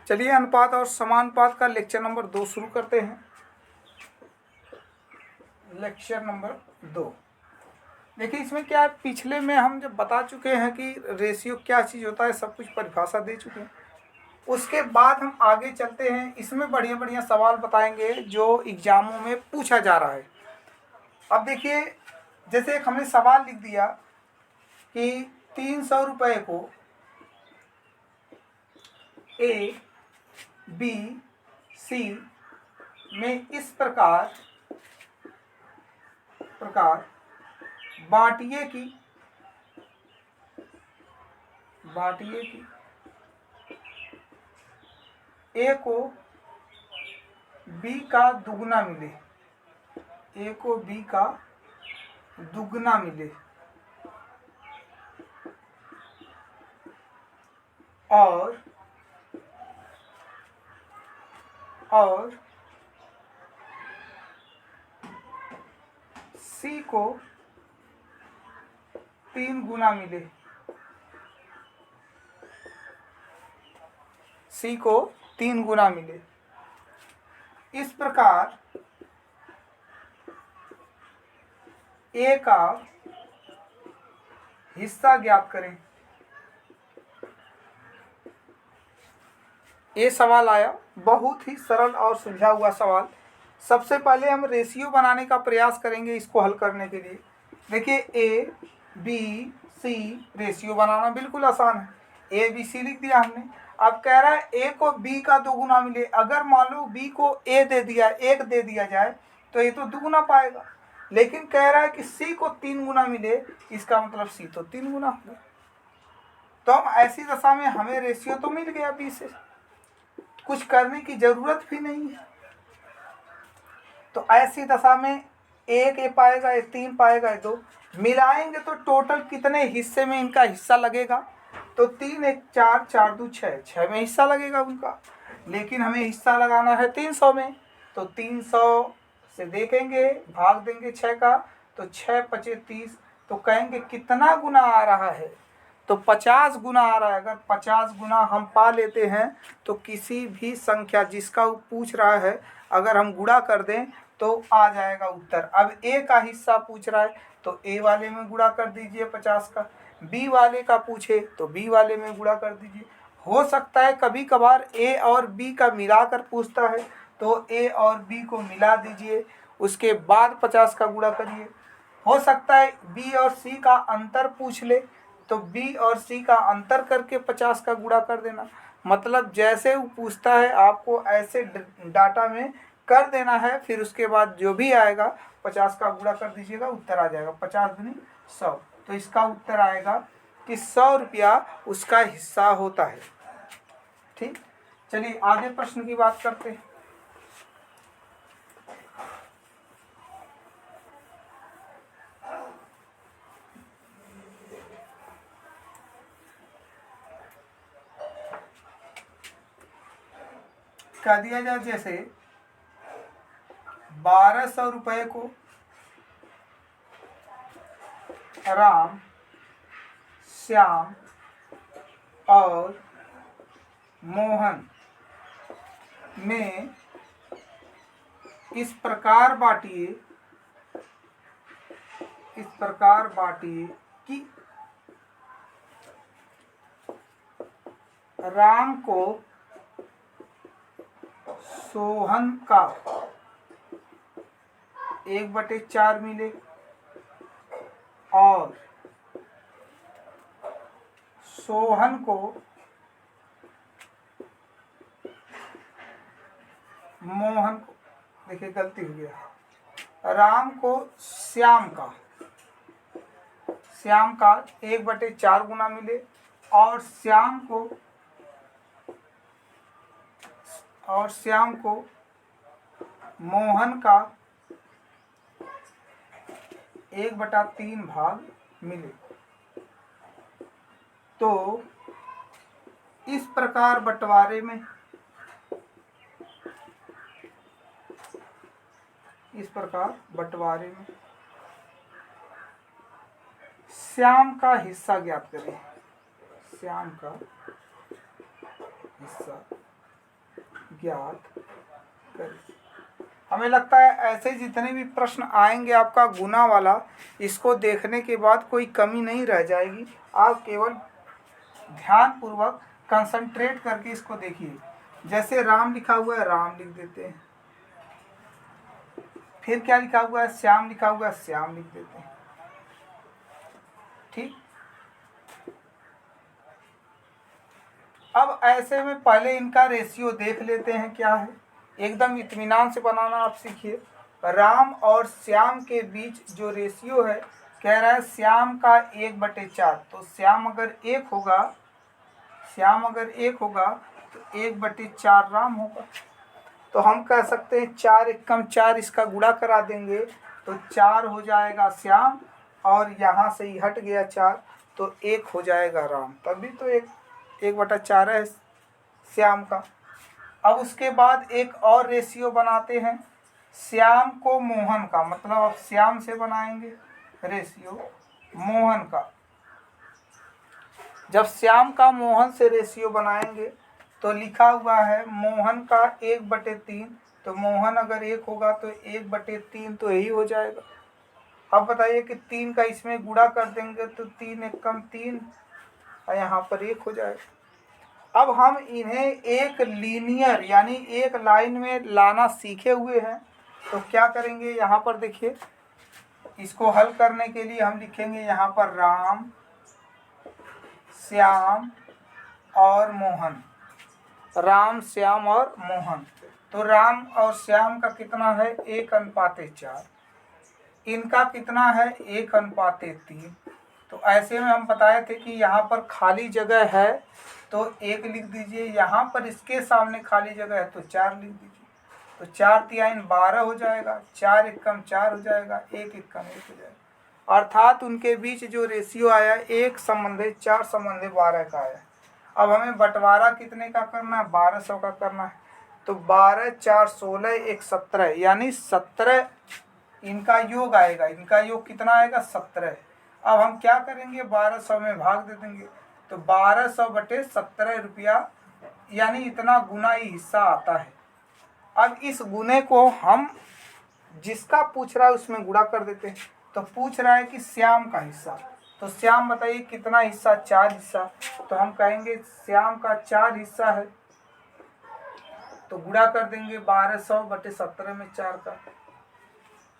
चलिए अनुपात और समानुपात का लेक्चर नंबर 2 शुरू करते हैं। Lecture number 2। देखिए इसमें क्या है, पिछले में हम जब बता चुके हैं कि रेशियो क्या चीज़ होता है, सब कुछ परिभाषा दे चुके हैं। उसके बाद हम आगे चलते हैं, इसमें बढ़िया बढ़िया सवाल बताएंगे जो एग्जामों में पूछा जा रहा है। अब देखिए, जैसे एक हमने सवाल लिख दिया कि 300 रुपये को ए बी सी में इस प्रकार बांटिए कि ए को बी का दुगना मिले, ए को बी का दुगना मिले और सी को 3 गुना मिले, सी को 3 गुना मिले। इस प्रकार ए का हिस्सा ज्ञात करें। ये सवाल आया, बहुत ही सरल और सुलझा हुआ सवाल। सबसे पहले हम रेशियो बनाने का प्रयास करेंगे इसको हल करने के लिए। देखिए ए बी सी रेशियो बनाना बिल्कुल आसान है। ए बी सी लिख दिया हमने। अब कह रहा है ए को बी का दुगुना मिले। अगर मान लो बी को ए दे दिया, 1 दे दिया जाए तो ये तो दुगुना पाएगा, लेकिन कह रहा है कि सी को 3 गुना मिले, इसका मतलब सी तो 3 गुना हो गया। तो हम ऐसी दशा में हमें रेशियो तो मिल गया बी से, कुछ करने की जरूरत भी नहीं है। तो ऐसी दशा में 1 ये पाएगा, ये 3 पाएगा, ये 2 मिलाएंगे तो टोटल कितने हिस्से में इनका हिस्सा लगेगा? तो 3 1 4 4 2 6 6 में हिस्सा लगेगा उनका। लेकिन हमें हिस्सा लगाना है 300 में, तो 300 से देखेंगे, भाग देंगे 6 का, तो 6 5 30। तो कहेंगे कितना गुना आ रहा है? तो 50 गुना आ रहा है। अगर 50 गुना हम पा लेते हैं तो किसी भी संख्या जिसका वो पूछ रहा है, अगर हम गुणा कर दें तो आ जाएगा उत्तर। अब ए का हिस्सा पूछ रहा है तो ए वाले में गुणा कर दीजिए 50 का, बी वाले का पूछे तो बी वाले में गुणा कर दीजिए। हो सकता है कभी कभार ए और बी का मिलाकर पूछता है तो ए और बी को मिला दीजिए, उसके बाद 50 का गुणा करिए। हो सकता है बी और सी का अंतर पूछ ले तो बी और सी का अंतर करके 50 का गुणा कर देना। मतलब जैसे वो पूछता है आपको ऐसे डाटा में कर देना है, फिर उसके बाद जो भी आएगा 50 का गुणा कर दीजिएगा, उत्तर आ जाएगा 50 दूनी 100। तो इसका उत्तर आएगा कि 100 रुपया उसका हिस्सा होता है। ठीक, चलिए आगे प्रश्न की बात करते हैं। कह दिया जाए जैसे 1200 रुपये को राम, श्याम और मोहन में इस प्रकार बांटिए कि राम को सोहन का 1/4 मिले और सोहन को मोहन को, देखिए गलती हो गया, राम को श्याम का 1/4 गुना मिले और श्याम को मोहन का 1/3 भाग मिले। तो इस प्रकार बंटवारे में श्याम का हिस्सा ज्ञात करें। श्याम का हिस्सा ज्ञात करें। हमें लगता है ऐसे जितने भी प्रश्न आएंगे आपका गुना वाला, इसको देखने के बाद कोई कमी नहीं रह जाएगी। आप केवल ध्यानपूर्वक कंसंट्रेट करके इसको देखिए। जैसे राम लिखा हुआ है, राम लिख देते हैं। फिर क्या लिखा हुआ है, श्याम लिखा हुआ है, श्याम लिख देते हैं। ठीक। अब ऐसे में पहले इनका रेशियो देख लेते हैं क्या है। एकदम इत्मीनान से बनाना आप सीखिए। राम और श्याम के बीच जो रेशियो है, कह रहा है श्याम का 1/4। तो श्याम अगर 1 होगा, श्याम अगर 1 होगा तो 1/4 राम होगा। तो हम कह सकते हैं 4 एकम 4, इसका गुणा करा देंगे तो 4 हो जाएगा श्याम, और यहाँ से ही हट गया 4 तो 1 हो जाएगा राम। तभी तो 1/4 है श्याम का। अब उसके बाद एक और रेशियो बनाते हैं श्याम को मोहन का, मतलब अब श्याम से बनाएंगे रेशियो मोहन का। जब श्याम का मोहन से रेशियो बनाएंगे तो लिखा हुआ है मोहन का 1/3। तो मोहन अगर 1 होगा तो 1/3 तो यही हो जाएगा। अब बताइए कि 3 का इसमें गुणा कर देंगे तो 3 एकम 3 और यहाँ पर 1 हो जाएगा। अब हम इन्हें एक लीनियर यानी एक लाइन में लाना सीखे हुए हैं। तो क्या करेंगे, यहाँ पर देखिए, इसको हल करने के लिए हम लिखेंगे यहाँ पर राम, श्याम और मोहन। राम, श्याम और मोहन। तो राम और श्याम का कितना है, 1:4। इनका कितना है, 1:3। तो ऐसे में हम बताए थे कि यहाँ पर खाली जगह है तो 1 लिख दीजिए, यहाँ पर इसके सामने खाली जगह है तो 4 लिख दीजिए। तो 4×3 12 हो जाएगा, 4 एकम 4 हो जाएगा, 1 एकम 1 हो जाएगा। अर्थात उनके बीच जो रेशियो आया 1:4 का आया। अब हमें बंटवारा कितने का करना है, 1200 का करना है। तो 12 4 16 1 17, यानी 17 इनका योग आएगा। इनका योग कितना आएगा, 17। अब हम क्या करेंगे, 1200 में भाग दे देंगे। तो 1200/17 रुपया, यानी इतना गुना ही हिस्सा आता है। अब इस गुने को हम जिसका पूछ रहा है उसमें गुणा कर देते हैं। तो पूछ रहा है कि श्याम का हिस्सा, तो श्याम बताइए कितना हिस्सा, 4 हिस्सा। तो हम कहेंगे श्याम का 4 हिस्सा है, तो गुणा कर देंगे 1200/17 में 4 का।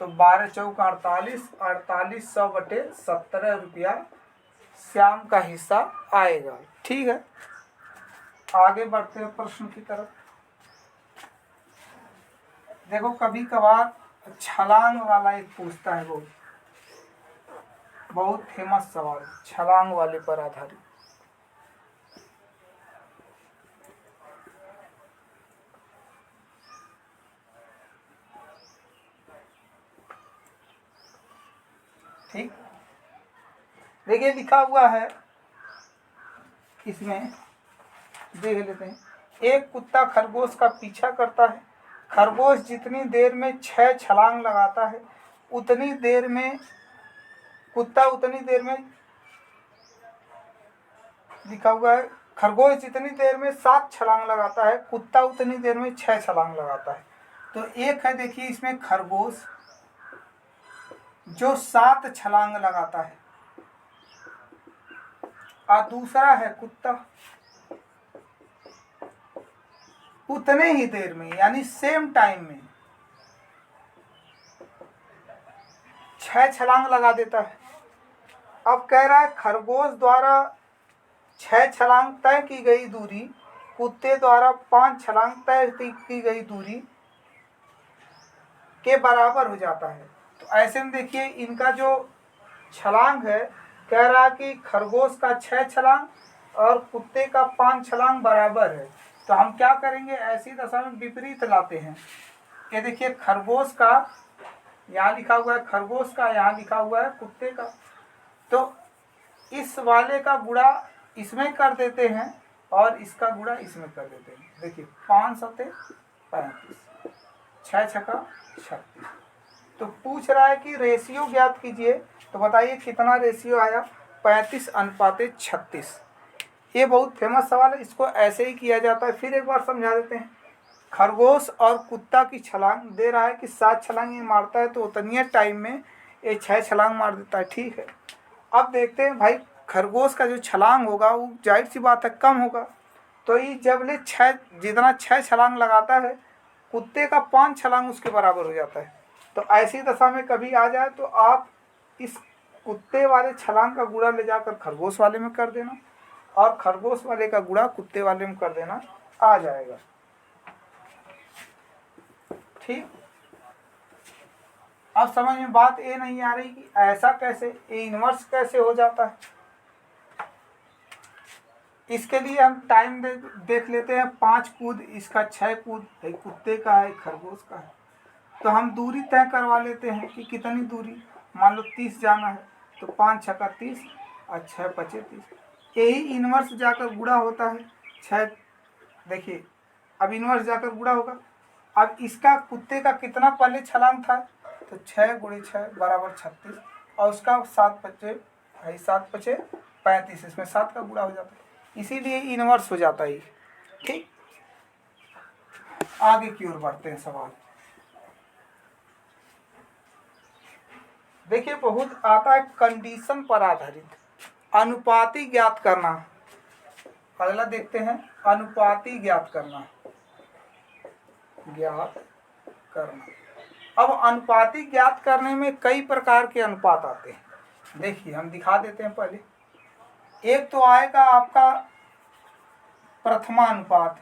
तो 12 चौका 48, 4800/17 रुपया श्याम का हिस्सा आएगा। ठीक है, आगे बढ़ते हैं प्रश्न की तरफ। देखो कभी कभार छलांग वाला एक पूछता है, बहुत फेमस सवाल, छलांग वाले पर आधारित। ठीक, देखिए लिखा हुआ है, इसमें देख लेते हैं। एक कुत्ता खरगोश का पीछा करता है। खरगोश जितनी देर में 6 छलांग लगाता है, उतनी देर में कुत्ता उतनी देर में, लिखा हुआ है खरगोश जितनी देर में 7 छलांग लगाता है, कुत्ता उतनी देर में 6 छलांग लगाता है। तो एक है, देखिए इसमें खरगोश जो 7 छलांग लगाता है, और दूसरा है कुत्ता उतने ही देर में यानी सेम टाइम में 6 छलांग लगा देता है। अब कह रहा है खरगोश द्वारा 6 छलांग तय की गई दूरी कुत्ते द्वारा 5 छलांग तय की गई दूरी के बराबर हो जाता है। तो ऐसे में देखिए इनका जो छलांग है, कह रहा है कि खरगोश का 6 छलांग और कुत्ते का 5 छलांग बराबर है। तो हम क्या करेंगे, ऐसी दशा में विपरीत लाते हैं। ये देखिए खरगोश का यहाँ लिखा हुआ है, खरगोश का यहाँ लिखा हुआ है कुत्ते का। तो इस वाले का गुणा इसमें कर देते हैं और इसका गुणा इसमें कर देते हैं। देखिए 5 सते 35, 6 छक्का 36। तो पूछ रहा है कि रेशियो ज्ञात कीजिए। तो बताइए कितना रेशियो आया, 35:36। ये बहुत फेमस सवाल है, इसको ऐसे ही किया जाता है। फिर एक बार समझा देते हैं। खरगोश और कुत्ता की छलांग दे रहा है कि 7 छलांग मारता है तो उतनी टाइम में ये 6 छलांग मार देता है। ठीक है, अब देखते हैं भाई खरगोश का जो छलांग होगा वो जाहिर सी बात है कम होगा। तो ये जब ले 6 जितना 6 छलांग लगाता है कुत्ते का 5 छलांग उसके बराबर हो जाता है। तो ऐसी दशा में कभी आ जाए तो आप इस कुत्ते वाले छलांग का गुणा ले जाकर खरगोश वाले में कर देना और खरगोश वाले का गुणा कुत्ते वाले में कर देना, आ जाएगा। ठीक, अब समझ में बात ये नहीं आ रही कि ऐसा कैसे, ये इन्वर्स कैसे हो जाता है। इसके लिए हम टाइम देख लेते हैं। 5 कूद, इसका 6 कूद, एक कुत्ते का है, एक खरगोश का है। तो हम दूरी तय करवा लेते हैं कि कितनी दूरी, मान लो 30 जाना है तो 5 छक्का 30 और 6 पचे 30। यही इन्वर्स जाकर गुणा होता है 6। देखिए अब इन्वर्स जाकर गुणा होगा। अब इसका कुत्ते का कितना पहले छलांग था, तो 6 × 6 = 36 और उसका 7 पचे 35, इसमें 7 का गुणा हो जाता है, इसीलिए इन्वर्स हो जाता है। ठीक, आगे की ओर बढ़ते हैं। सवाल देखिए बहुत आता है, कंडीशन पर आधारित अनुपाती ज्ञात करना। अगला देखते हैं, अनुपाती ज्ञात करना। अब अनुपाती ज्ञात करने में कई प्रकार के अनुपात आते हैं। देखिए हम दिखा देते हैं पहले। एक तो आएगा आपका प्रथमानुपात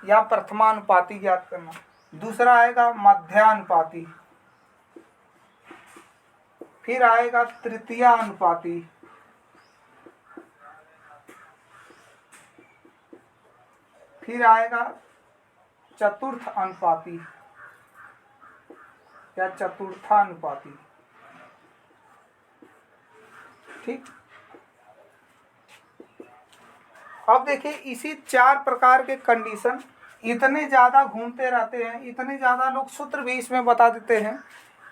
या प्रथमानुपाती ज्ञात करना। दूसरा आएगा मध्यानुपाती, फिर आएगा तृतीयानुपाती, फिर आएगा चतुर्थ अनुपाती या चतुर्थानुपाती। ठीक, अब देखिए इसी 4 प्रकार के कंडीशन इतने ज़्यादा घूमते रहते हैं, इतने ज़्यादा लोग सूत्र भी इसमें बता देते हैं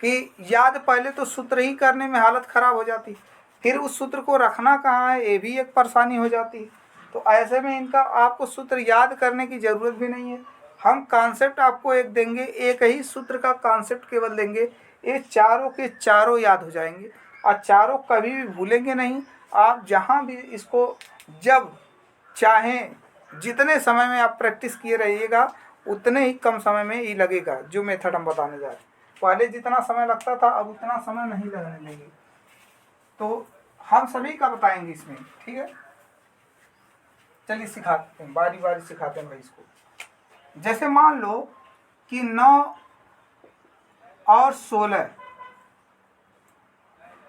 कि याद पहले तो सूत्र ही करने में हालत ख़राब हो जाती, फिर उस सूत्र को रखना कहाँ है ये भी एक परेशानी हो जाती है। तो ऐसे में इनका आपको सूत्र याद करने की ज़रूरत भी नहीं है। हम कॉन्सेप्ट आपको एक देंगे, एक ही सूत्र का कॉन्सेप्ट केवल देंगे, ये चारों के चारों याद हो जाएंगे और चारों कभी भी भूलेंगे नहीं। आप जहाँ भी इसको जब चाहें जितने समय में आप प्रैक्टिस किए रहिएगा उतने ही कम समय में ही लगेगा। जो मेथड हम बताने जा रहे हैं, पहले जितना समय लगता था अब उतना समय नहीं लगने लगे, तो हम सभी का बताएंगे इसमें। ठीक है, चलिए सिखाते हैं, बारी बारी सिखाते हैं भाई इसको। जैसे मान लो कि 9 और 16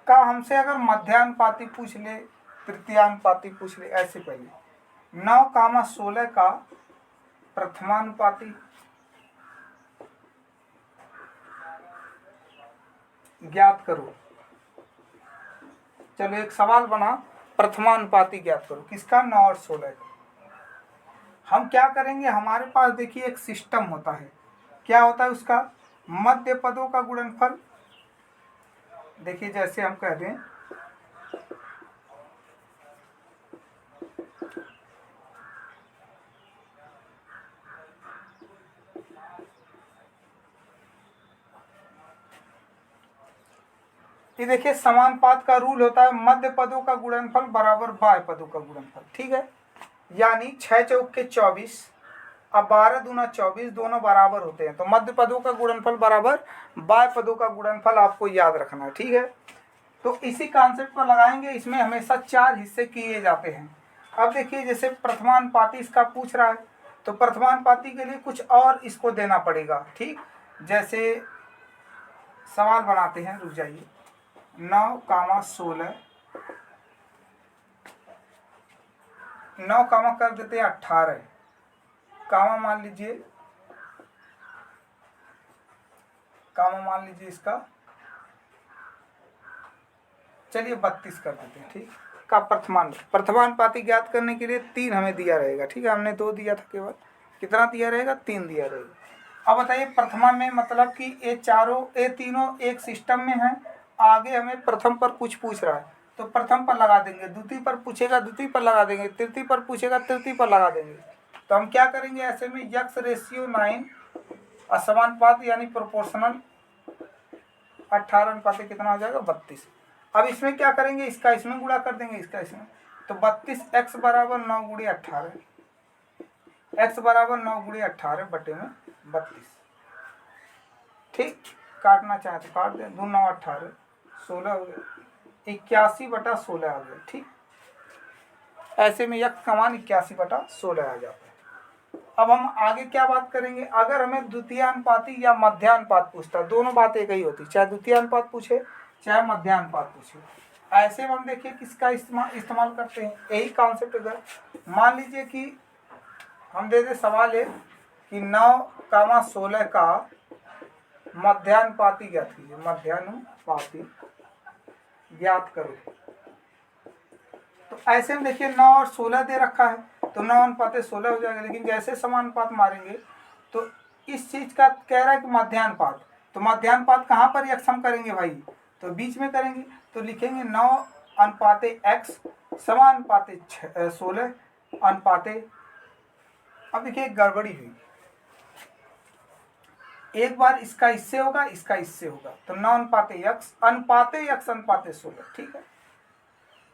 का हमसे अगर मध्यानुपाती पूछ ले, तृतीयानुपाती पूछ ले, ऐसे पहले 9, 16 का प्रथमानुपाती ज्ञात करो। चलो एक सवाल बना, प्रथमानुपाती ज्ञात करो किसका, 9 और 16 का। हम क्या करेंगे, हमारे पास देखिए एक सिस्टम होता है। क्या होता है उसका, मध्य पदों का गुणनफल। देखिए जैसे हम कह दें ये, देखिए समानुपात का रूल होता है मध्य पदों का गुणनफल बराबर बाह्य पदों का गुणनफल। ठीक है, यानी 6 चौके 24 अब 12 दूना 24 दोनों बराबर होते हैं, तो मध्य पदों का गुणनफल बराबर बाह्य पदों का गुणनफल आपको याद रखना है। ठीक है, तो इसी कॉन्सेप्ट को लगाएंगे। इसमें हमेशा 4 हिस्से किए जाते हैं। अब देखिए जैसे प्रथमानुपाती इसका पूछ रहा है तो प्रथमानुपाती के लिए कुछ और इसको देना पड़ेगा। ठीक, जैसे सवाल बनाते हैं, रुक जाइए। 9, 16 9 कामा कर देते हैं 18 कामा मान लीजिए इसका, चलिए 32 कर देते हैं। ठीक, का प्रथमानुपाती ज्ञात करने के लिए 3 हमें दिया रहेगा। ठीक है, हमने 2 दिया था, केवल कितना दिया रहेगा, 3 दिया रहेगा। अब बताइए प्रथमा में मतलब कि ये तीनों एक सिस्टम में है, आगे हमें प्रथम पर कुछ पूछ रहा है तो प्रथम पर लगा देंगे, द्वितीय पर पूछेगा द्वितीय पर लगा देंगे, तृतीय पर पूछेगा तृतीय पर लगा देंगे। तो हम क्या करेंगे ऐसे में, यक्स रेशियो 9 असमानुपात यानी प्रोपोर्शनल 18 अनुपात कितना हो जाएगा 32। अब इसमें क्या करेंगे, इसका इसमें गुणा कर देंगे, इसका इसमें, तो 32 x बराबर 9 गुणे 18, x बराबर 9 गुणे 18 बटे में 32। ठीक, काटना चाहे तो काट दें, 2 9 18 16 हो गया, 81/16 आ गया। ठीक, ऐसे में यक्स का मान 81/16 आ जाता है। अब हम आगे क्या बात करेंगे, अगर हमें द्वितीयानुपाती या मध्यानुपात पूछता, दोनों बात एक ही होती, चाहे द्वितीयानुपात पूछे चाहे मध्यानुपात पूछे। ऐसे में हम देखिए किसका इस्तेमाल करते हैं, यही कॉन्सेप्ट। अगर मान लीजिए कि हम दे दे सवाल है कि 9,16 का मध्यानुपाती ज्ञात कीजिए, मध्यानुपाती ज्ञात करो। तो ऐसे में देखिए 9 और 16 दे रखा है, तो 9 अनुपात 16 हो जाएगा। लेकिन जैसे समानुपात मारेंगे तो इस चीज का कह रहा है कि मध्यानुपात, तो मध्यानुपात कहाँ पर यक्स हम करेंगे भाई, तो बीच में करेंगे। तो लिखेंगे 9 अनुपात x समानुपात 16 अनुपात। अब देखिए गड़बड़ी हुई, एक बार इसका इससे होगा इसका इससे होगा, तो 9 अनुपात x अनुपात 16। ठीक है,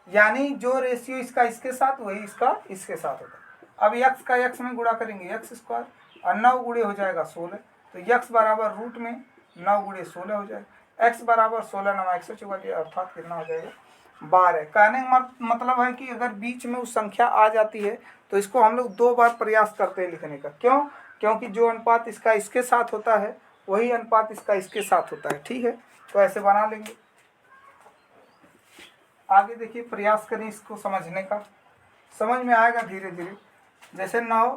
यानी जो रेशियो इसका इसके साथ वही इसका इसके साथ होगा। अब x का x में गुणा करेंगे x स्क्वायर, और 9 गुणे हो जाएगा 16, तो x बराबर रूट में 9 गुणे 16 हो जाएगा। x बराबर 16 9 144, अर्थात कितना हो जाएगा 12। कहने का मतलब है कि अगर बीच में उस संख्या आ जाती है तो इसको हम लोग 2 बार प्रयास करते हैं लिखने का। क्यों? क्योंकि जो अनुपात इसका इसके साथ होता है वही अनुपात इसका इसके साथ होता है। ठीक है, तो ऐसे बना लेंगे। आगे देखिए, प्रयास करें इसको समझने का, समझ में आएगा धीरे धीरे। जैसे 9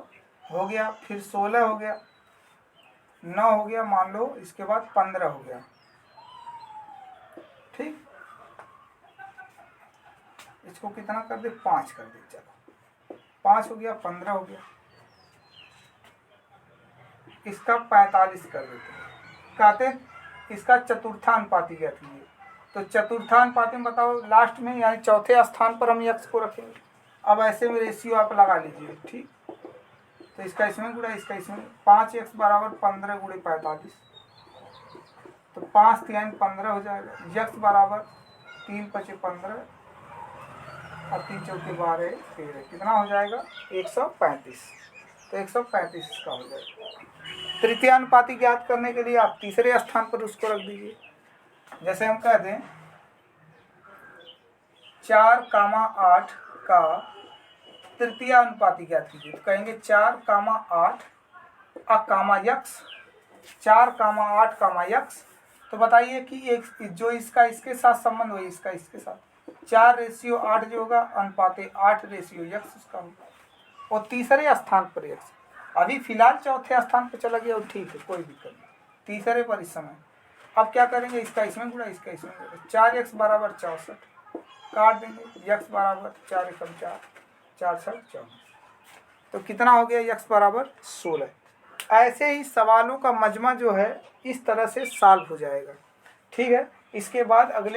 हो गया, फिर 16 हो गया, 9 हो गया, मान लो इसके बाद 15 हो गया। ठीक, इसको कितना कर दे, 5 कर दे, चलो 5 हो गया, 15 हो गया, इसका 45 कर देते हैं। कहते इसका चतुर्थानुपाती ज्ञात कीजिए, तो चतुर्थानुपाती में बताओ लास्ट में यानी चौथे स्थान पर हम यक्स को रखेंगे। अब ऐसे में रेशियो आप लगा लीजिए। ठीक, तो इसका इसमें गुणा इसका इसमें, 5x बराबर 15 गुणे 45, तो 5 3 15 हो जाएगा। यक्स बराबर 3 5 15 और 3 4 12 13, कितना हो जाएगा 135। तो 135 इसका हो जाएगा। तृतीयानुपाती ज्ञात करने के लिए आप तीसरे स्थान पर उसको रख दीजिए। जैसे हम कह दें 4,8 का तृतीयानुपाती ज्ञात कीजिए, तो कहेंगे 4,8 कामा यक्स, 4,8 यक्स। तो बताइए कि एक जो इसका इसके साथ संबंध वही इसका इसके साथ, 4:8 जो होगा अनुपात 8 रेशियो यक्स उसका होगा, और तीसरे स्थान पर यक्स। अभी फिलहाल चौथे स्थान पर चला गया और ठीक है, कोई दिक्कत नहीं, तीसरे पर इस समय। अब क्या करेंगे, इसका इसमें गुणा इसका इसमें गुणा, 4x बराबर 64 काट देंगे, x बराबर 4 एकम 4 4 6 14, तो कितना हो गया x बराबर 16। ऐसे ही सवालों का मजमा जो है इस तरह से सॉल्व हो जाएगा। ठीक है, इसके बाद अगले